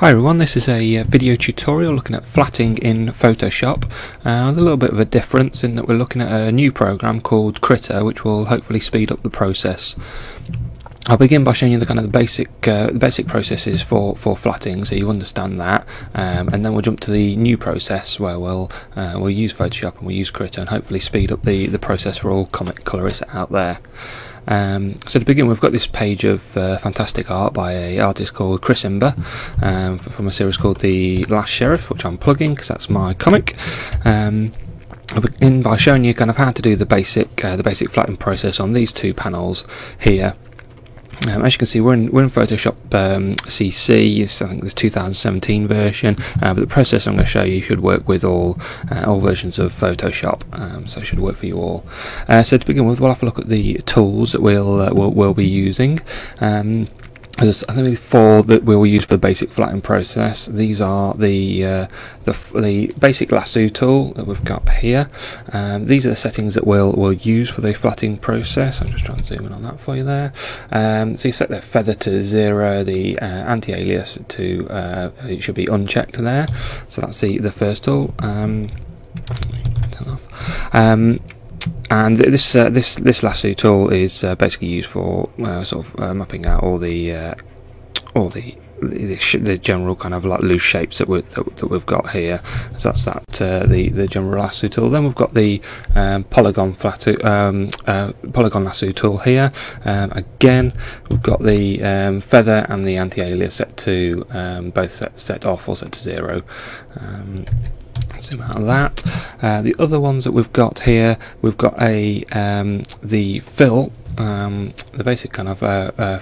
Hi everyone, this is a video tutorial looking at flatting in Photoshop. There's a little bit of a difference in that we're looking at a new program called Krita, which will hopefully speed up the process. I'll begin by showing you the basic processes for flatting, so you understand that, and then we'll jump to the new process where we'll use Photoshop and we'll use Krita and hopefully speed up the process for all comic colorists out there. So to begin, we've got this page of fantastic art by an artist called Chris Imber from a series called The Last Sheriff, which I'm plugging because that's my comic. I'll begin by showing you how to do the basic flattening process on these two panels here. As you can see, we're in Photoshop CC. I think the 2017 version, but the process I'm going to show you should work with all versions of Photoshop, so it should work for you all. So to begin with, we'll have a look at the tools that we'll be using. There's, I think, four that we'll use for the basic flattening process. These are the basic lasso tool that we've got here. These are the settings that we'll use for the flattening process. I'm just trying to zoom in on that for you there. So you set the feather to 0, the anti-alias to it should be unchecked there. So that's the first tool. Turn off. And this lasso tool is basically used for mapping out all the general kind of like loose shapes that we've got here. So that's the general lasso tool. Then we've got the polygon lasso tool here. Again, we've got the feather and the anti-alias set to both set off or set to 0. Zoom out of that. The other ones that we've got here, we've got the fill, the basic kind of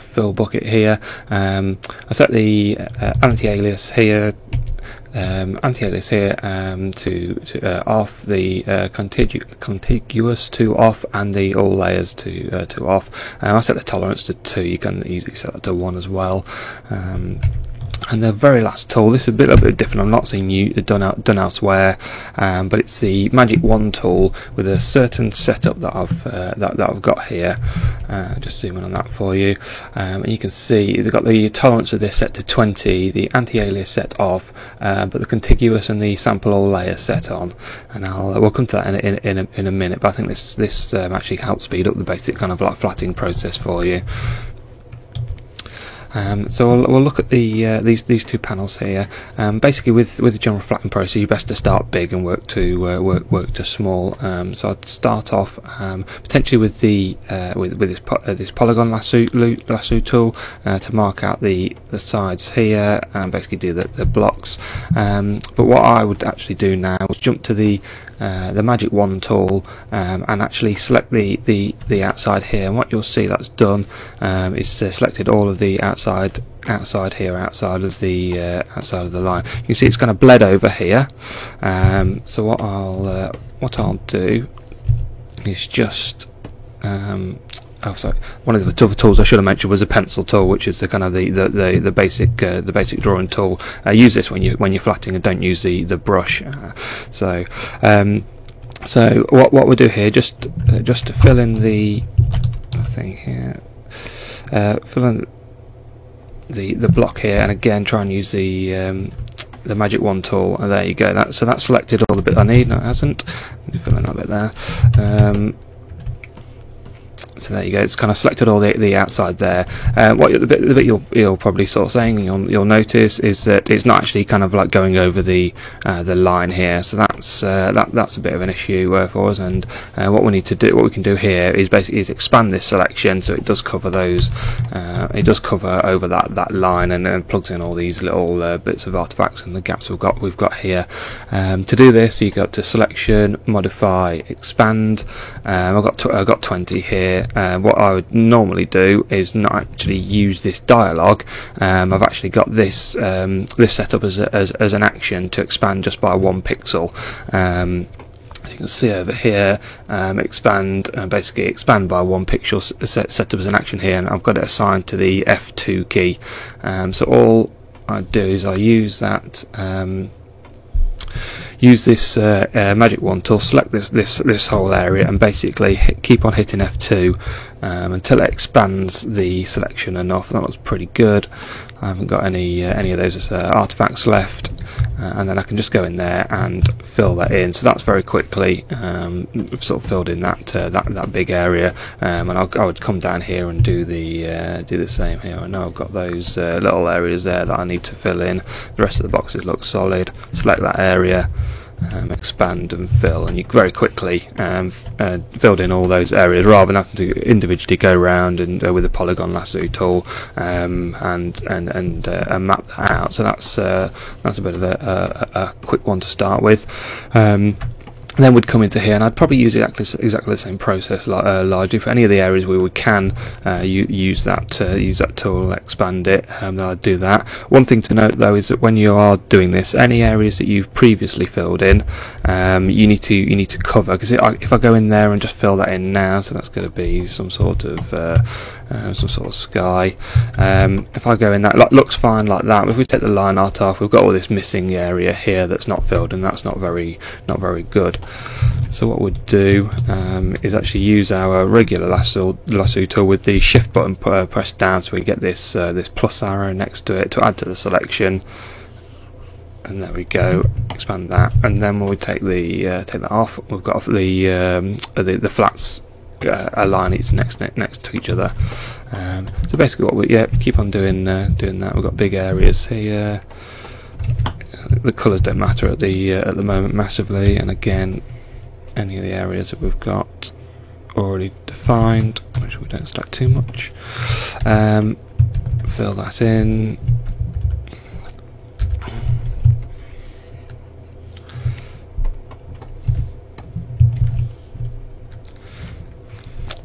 fill bucket here. I set the anti-alias here. To off, the contiguous to off, and the all layers to off. I set the tolerance to 2. You can easily set that to 1 as well. And the very last tool, this is a little bit different. I'm not seeing done elsewhere, but it's the Magic Wand tool with a certain setup that I've got here. Just zoom in on that for you, and you can see they've got the tolerance of this set to 20, the anti-alias set off, but the contiguous and the sample all layer set on. And we'll come to that in a minute. But I think this actually helps speed up the basic kind of like flattening process for you. So we'll look at these two panels here. Basically, with the general flattening process, you're best to start big and work to small. So I'd start off potentially with this polygon lasso tool to mark out the sides here and basically do the blocks. But what I would actually do now is jump to the Magic Wand tool and actually select the outside here. And what you'll see that's done is selected all of the outside here, outside of the line. You can see it's kind of bled over here. So what I'll do is just oh, sorry. One of the other tools I should have mentioned was a pencil tool, which is the kind of the basic drawing tool. Use this when you're flattening, and don't use the brush. So what we'll do here, just to fill in the thing here, fill in the block here, and again try and use the Magic Wand tool, and there you go. That's selected all the bit I need. No, it hasn't. Let me fill in that bit there. So there you go. It's kind of selected all the outside there. The bit you'll probably sort of saying, and you'll notice, is that it's not actually kind of like going over the line here. So that's a bit of an issue for us. And what we can do here is basically expand this selection so it does cover those. It does cover over that line, and then plugs in all these little bits of artifacts and the gaps we've got here. To do this, you go to Selection, Modify, Expand. I've got 20 here. What I would normally do is not actually use this dialogue. I've actually got this set up as an action to expand just by 1 pixel. As you can see over here, basically expand by 1 pixel set up as an action here, and I've got it assigned to the F2 key. So all I do is I use that. Use this Magic Wand tool, select this whole area, and basically keep on hitting F2 until it expands the selection enough. That looks pretty good. I haven't got any of those artifacts left, and then I can just go in there and fill that in. So that's very quickly sort of filled in that big area, and I would come down here and do the same here. I know I've got those little areas there that I need to fill in. The rest of the boxes look solid. Select that area. Expand and fill, and you very quickly filled in all those areas rather than having to individually go around and with a polygon lasso tool and map that out. So that's a bit of a quick one to start with. Then we'd come into here, and I'd probably use exactly the same process largely for any of the areas where we can use that tool, expand it. Then I'd do that. One thing to note though is that when you are doing this, any areas that you've previously filled in, you need to cover, because if I go in there and just fill that in now, so that's going to be some sort of sky. If I go in, that looks fine like that. If we take the line art off, we've got all this missing area here that's not filled, and that's not very good. So what we'd do is actually use our regular lasso tool with the shift button pressed down, so we get this plus arrow next to it to add to the selection. And there we go. Expand that, and then when we take that off, we've got the flats align each next to each other. So basically, what we keep on doing that. We've got big areas here. The colours don't matter at the moment massively, and again, any of the areas that we've got already defined, which we don't select too much, fill that in.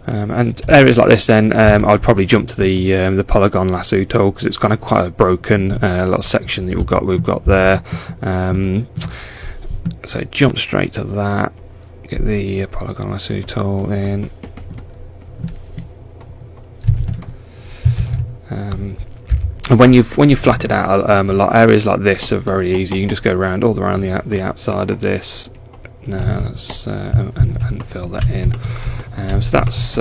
And areas like this, then I'd probably jump to the polygon lasso tool, because it's kind of quite a broken little section that we've got there. So jump straight to that. Get the polygon lasso tool in. And when you flat it out a lot, areas like this are very easy. You can just go all around the outside of this. Now and fill that in. So that's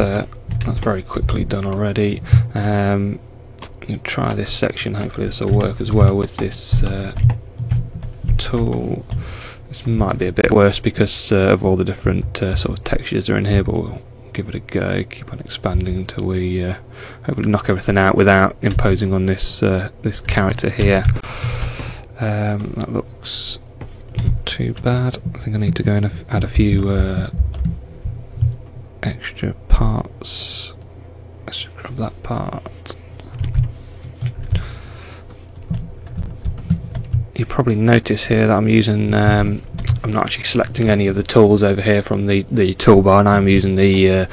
very quickly done already. I'm going to try this section. Hopefully this will work as well with this tool. This might be a bit worse because of all the different sort of textures that are in here, but we'll give it a go. Keep on expanding until we hopefully knock everything out without imposing on this character here. That looks not too bad. I think I need to go and add a few extra parts. Let's just grab that part. You probably notice here that I'm using I'm not actually selecting any of the tools over here from the toolbar, and I'm using the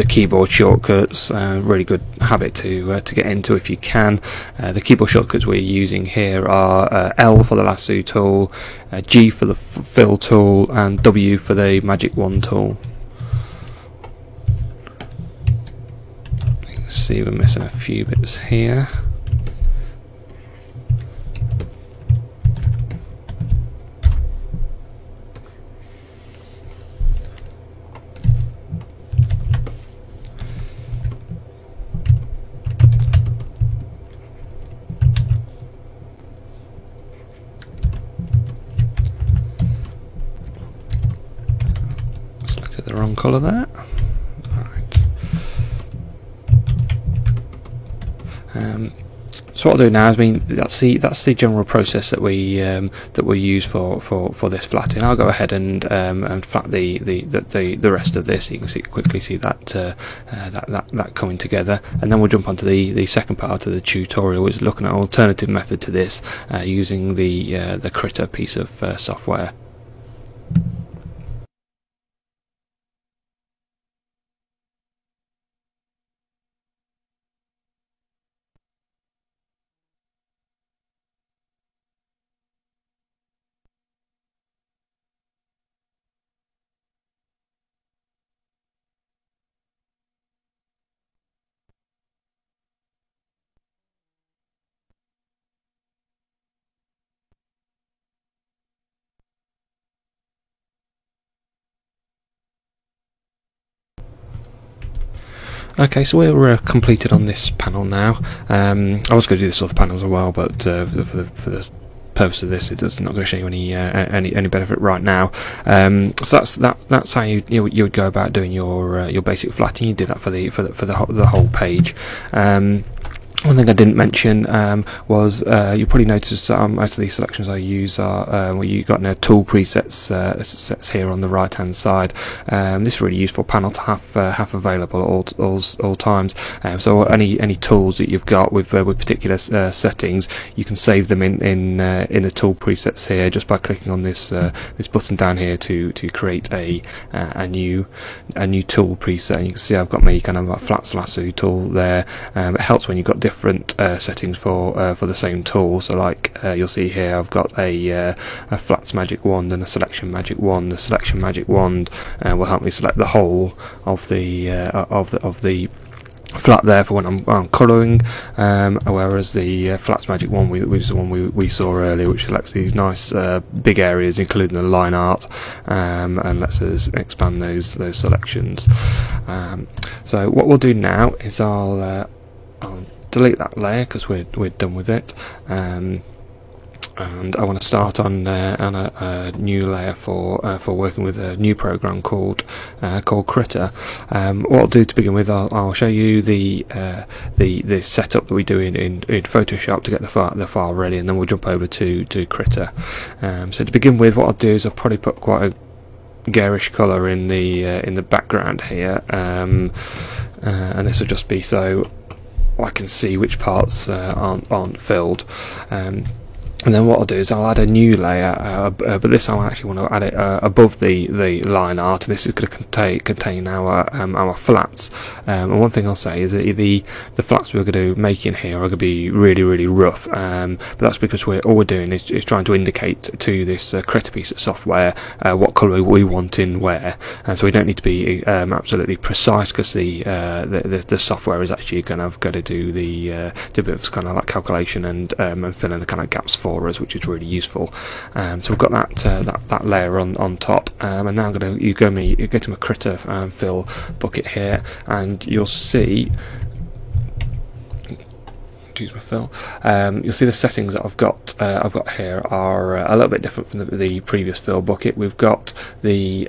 keyboard shortcuts. Really good habit to get into if you can. The keyboard shortcuts we're using here are L for the lasso tool, G for the fill tool, and W for the magic wand tool. You can see we're missing a few bits here. The wrong colour there. Right. So what I'll do now is, that's the general process that we use for this flatting. I'll go ahead and flat the rest of this. So you can quickly see that that coming together, and then we'll jump onto the second part of the tutorial, which is looking at an alternative method to this using the Krita piece of software. Okay, so we're completed on this panel now. I was going to do this other panel as well, but for the purpose of this, it's not going to show you any benefit right now. So that's how you would go about doing your basic flatting. You do that for the whole page. One thing I didn't mention was you probably noticed that most of these selections I use are where you've got no tool presets sets here on the right hand side. This is a really useful panel to have available at all times. So any tools that you've got with particular settings, you can save them in the tool presets here just by clicking on this button down here to create a new tool preset. And you can see I've got my kind of like flats lasso tool there. It helps when you've got different settings for the same tool. So like you'll see here, I've got a flats magic wand and a selection magic wand. The selection magic wand will help me select the whole of the flat there for when I'm colouring, whereas the flats magic wand, which is the one we saw earlier, which selects these nice big areas, including the line art, and lets us expand those selections. So what we'll do now is I'll delete that layer because we're done with it, and I want to start on a new layer for working with a new program called Krita. What I'll do to begin with, I'll show you the setup that we do in Photoshop to get the file ready, and then we'll jump over to Krita. So to begin with, what I'll do is I'll probably put quite a garish colour in the background here, and this will just be so I can see which parts aren't filled. And then what I'll do is I'll add a new layer, but this time I actually want to add it above the line art, and this is going to contain our flats. And one thing I'll say is that the flats we're going to make in here are going to be really rough, but that's because all we're doing is trying to indicate to this Krita piece of software what colour we want in where, and so we don't need to be absolutely precise, because the software is actually going to do a bit of kind of like calculation and fill in the kind of gaps for us, which is really useful. So we've got that layer on top, and now I'm going to go to my Krita fill bucket here, and you'll see. Use my fill. You'll see the settings that I've got here are a little bit different from the previous fill bucket. We've got the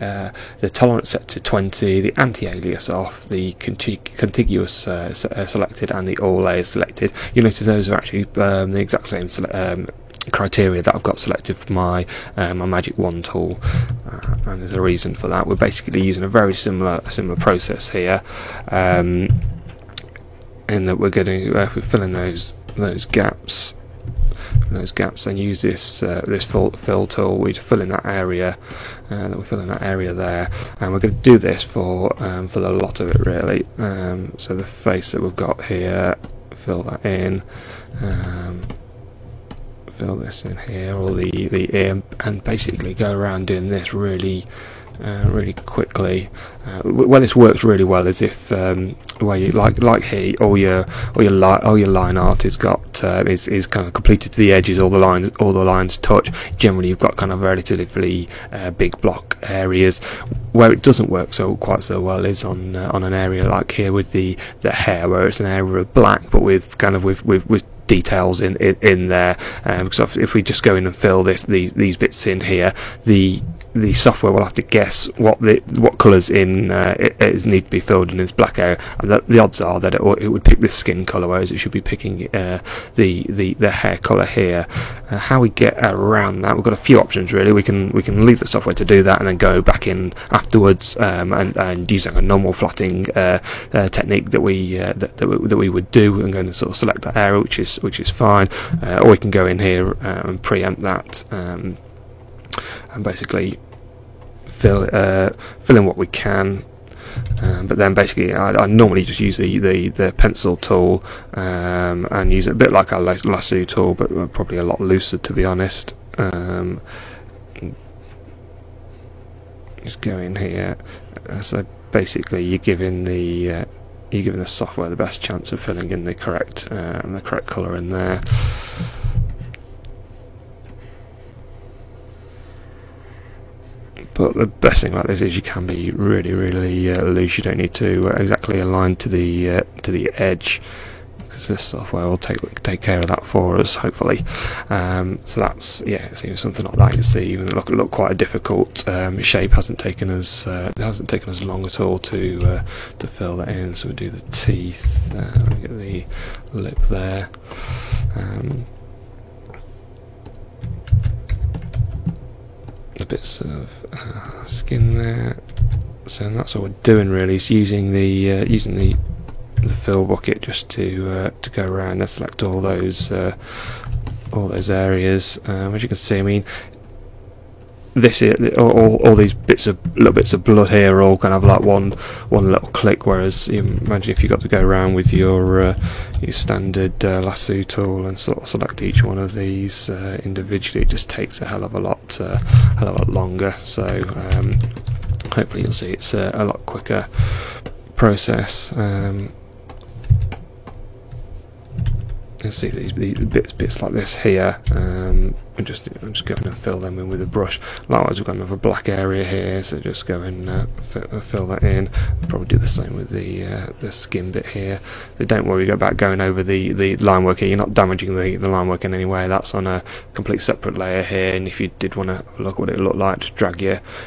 tolerance set to 20, the anti-alias off, the contiguous selected, and the all layers selected. You notice those are actually the exact same criteria that I've got selected for my magic wand tool, and there's a reason for that. We're basically using a very similar process here, in that we're going to fill in those gaps, and use this fill tool. We fill in that area, there, and we're going to do this for the lot of it really. So the face that we've got here, fill that in. Fill this in here, or the ear, and basically go around doing this really quickly. Where this works really well is if where you like here, all your line art is got is kind of completed to the edges. All the lines touch. Generally, you've got kind of relatively big block areas. Where it doesn't work quite so well is on an area like here with the hair, where it's an area of black, but with details in there. Because if we just go in and fill these bits in here, the software will have to guess what colours need to be filled in this black area, and the odds are that it would pick this skin colour, whereas it should be picking the hair colour here. How we get around that, we've got a few options really. We can leave the software to do that, and then go back in afterwards and use like a normal flatting technique that we would do, and going to sort of select that area, which is fine, or we can go in here and preempt that, and basically fill in what we can. But then basically I normally just use the pencil tool, and use it a bit like our lasso tool, but probably a lot looser, to be honest. Just go in here. So basically you're giving the software the best chance of filling in the correct colour in there. But the best thing about this is you can be really loose. You don't need to exactly align to the edge, because this software will take care of that for us, hopefully. So that's, yeah, it's even something like that. You see, even look quite a difficult shape. Hasn't taken us long at all to fill that in. So we do the teeth. Let me get the lip there. The bits of skin there. So that's what we're doing really, is using the fill bucket just to go around and select all those areas. As you can see, I mean, this here, all these little bits of blood here are all kind of like one little click. Whereas, imagine if you got to go around with your standard lasso tool and sort of select each one of these individually, it just takes a hell of a lot longer. So hopefully you'll see it's a lot quicker process. You'll see these bits like this here. I'm just going and fill them in with a brush. Likewise, we've got another black area here, so just go and fill that in. Probably do the same with the skin bit here. So don't worry about going over the line work here. You're not damaging the line work in any way. That's on a complete separate layer here. And if you did want to look what it looked like, just drag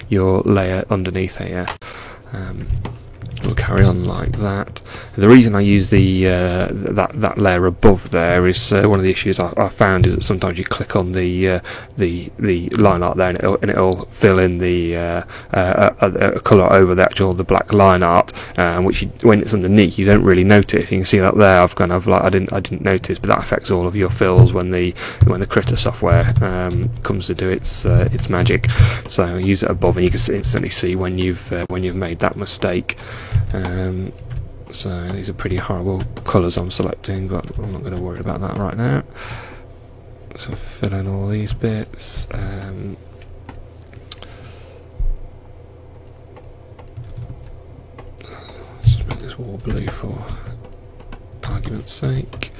your layer underneath here. We'll carry on like that. The reason I use the that layer above there is one of the issues I found is that sometimes you click on the line art there and it'll fill in the a colour over the black line art, which when it's underneath you don't really notice. You can see that there. I've kind of like I didn't notice, but that affects all of your fills when the Krita software comes to do its magic. So use it above, and you can instantly see when you've made that mistake. So these are pretty horrible colours I'm selecting, but I'm not going to worry about that right now. So fill in all these bits. Let's just make this wall blue for argument's sake.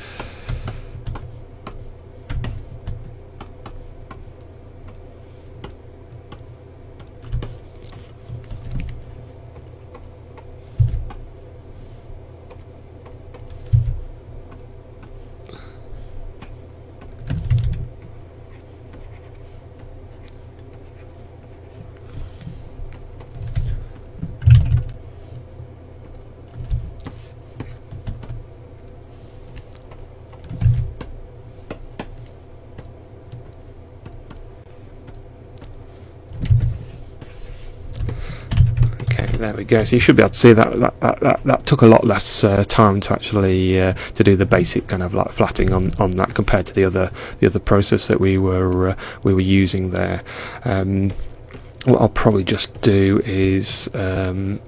There we go. So you should be able to see that took a lot less time to actually to do the basic kind of like flatting on that compared to the other process that we were using there. What I'll probably just do is I'll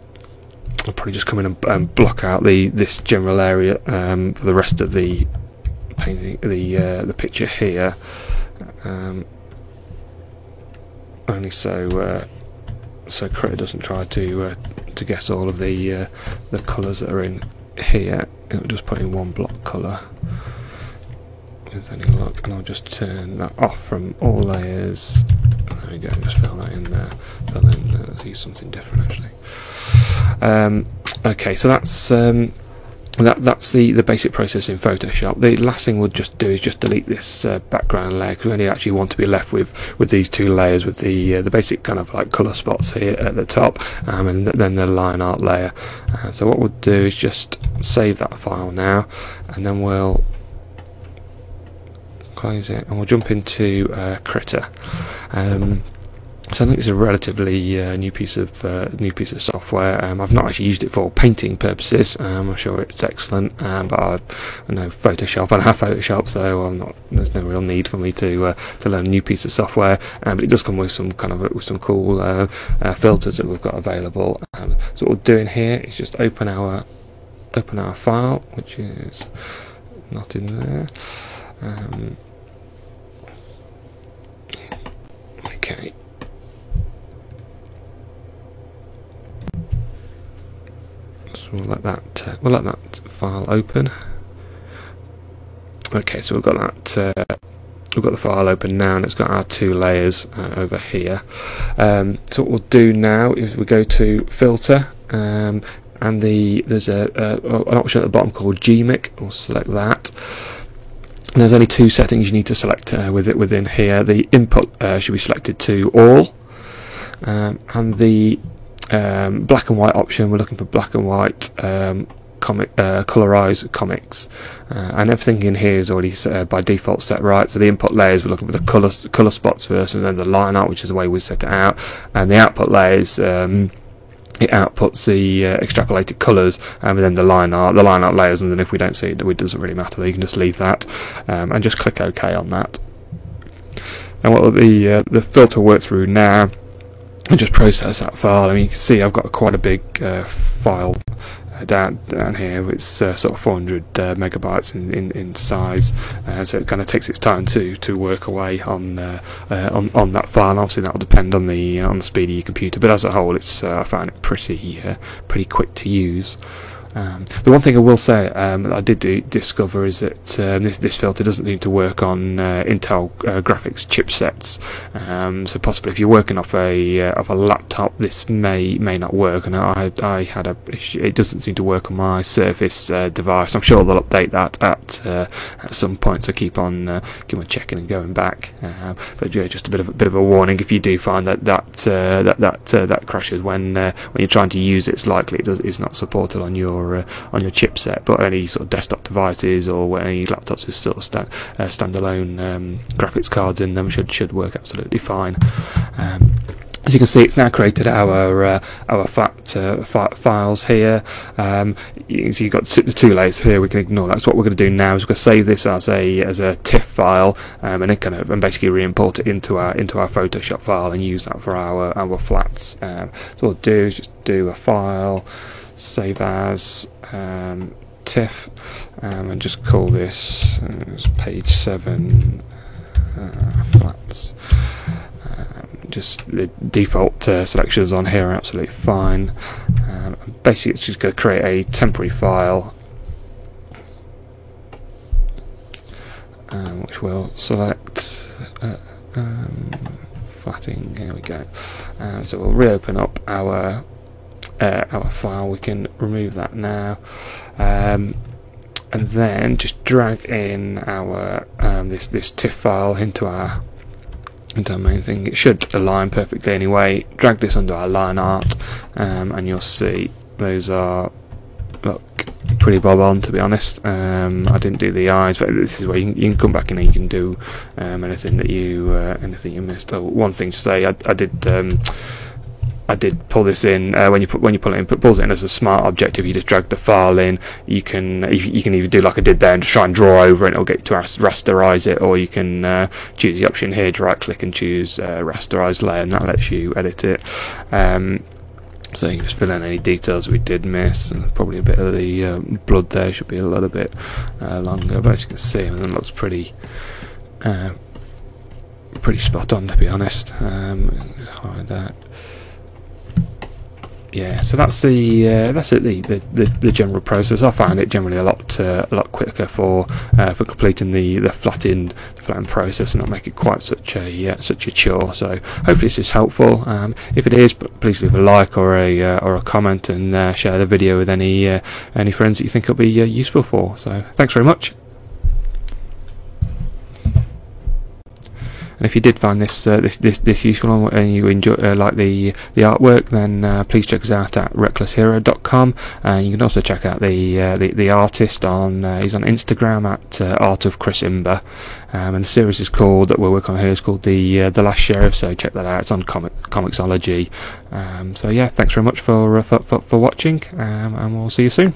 probably just come in and block out this general area for the rest of the painting, the picture here, only so Krita doesn't try to guess all of the colours that are in here. It'll just put in one block colour with any luck, and I'll just turn that off from all layers. There we go, just fill that in there. But then let's use something different actually. Okay, so that's the basic process in Photoshop. The last thing we'll just do is just delete this background layer, because we only actually want to be left with these two layers, with the basic kind of like colour spots here at the top, and then the line art layer. So what we'll do is just save that file now, and then we'll close it, and we'll jump into Krita. So I think it's a relatively new piece of software. I've not actually used it for painting purposes. I'm sure it's excellent, but I know Photoshop. I have Photoshop, so there's no real need for me to learn a new piece of software. But it does come with some cool filters that we've got available. So what we're doing here is just open our file, which is not in there. Okay. So we'll let that file open. Okay, so we've got that we've got the file open now, and it's got our 2 layers over here. So what we'll do now is we go to filter, and there's an option at the bottom called GMIC. We'll select that. And there's only 2 settings you need to select within here. The input should be selected to all, and the black and white option, we're looking for black and white colorized comics, and everything in here is already by default set right. So the input layers, we're looking for the color spots first, and then the line art, which is the way we set it out, and the output layers, it outputs the extrapolated colours, and then the line art layers, and then if we don't see it, it doesn't really matter. You can just leave that and just click OK on that. And what the filter will work through now and just process that file. I mean, you can see I've got quite a big file down here. It's sort of 400 megabytes in size, so it kind of takes its time to work away on that file. And obviously that will depend on the speed of your computer, but as a whole, it's I found it pretty quick to use. The one thing I will say that I did discover is that this filter doesn't seem to work on Intel graphics chipsets. So possibly if you're working off a laptop, this may not work. And I had it doesn't seem to work on my Surface device. I'm sure they'll update that at some point. So keep on checking and going back. But yeah, just a bit of a warning. If you do find that crashes when you're trying to use it, it's likely it's not supported on your chipset, but any sort of desktop devices or any laptops with sort of standalone graphics cards in them should work absolutely fine. As you can see, it's now created our flat files here. You can see you've got the 2 layers here. We can ignore that. So what we're going to do now is we're going to save this as a TIFF file, and then basically re-import it into our Photoshop file and use that for our flats. So what we'll do is just do a file, save as TIFF, and just call this page 7 flats. Just the default selections on here are absolutely fine. Basically, it's just going to create a temporary file, which we'll select flatting. Here we go. So we'll reopen up our file. We can remove that now, and then just drag in our this TIFF file into our main thing. It should align perfectly anyway. Drag this under our line art, and you'll see those are pretty bob on, to be honest. I didn't do the eyes, but this is where you can come back in and you can do anything that you missed. Oh, one thing to say, I did pull this in. When you pull it in, it pulls it in as a smart object. If you just drag the file in, you can either do like I did there and just try and draw over it, and it'll get you to rasterize it, or you can choose the option here to right click and choose rasterize layer, and that lets you edit it. So you can just fill in any details we did miss, and probably a bit of the blood there should be a little bit longer, but as you can see, it looks pretty spot on, to be honest. Hide that. Yeah, so that's the general process. I find it generally a lot quicker for completing the flatting process, and not make it quite such a chore. So hopefully this is helpful. If it is, please leave a like or a comment, and share the video with any friends that you think it'll be useful for. So thanks very much. And if you did find this useful and you enjoy like the artwork, then please check us out at recklesshero.com, and you can also check out the artist on he's on Instagram at Art of Chris Imber, and the series is called that we're working on here is called the Last Sheriff. So check that out. It's on Comixology. So yeah, thanks very much for watching, and we'll see you soon.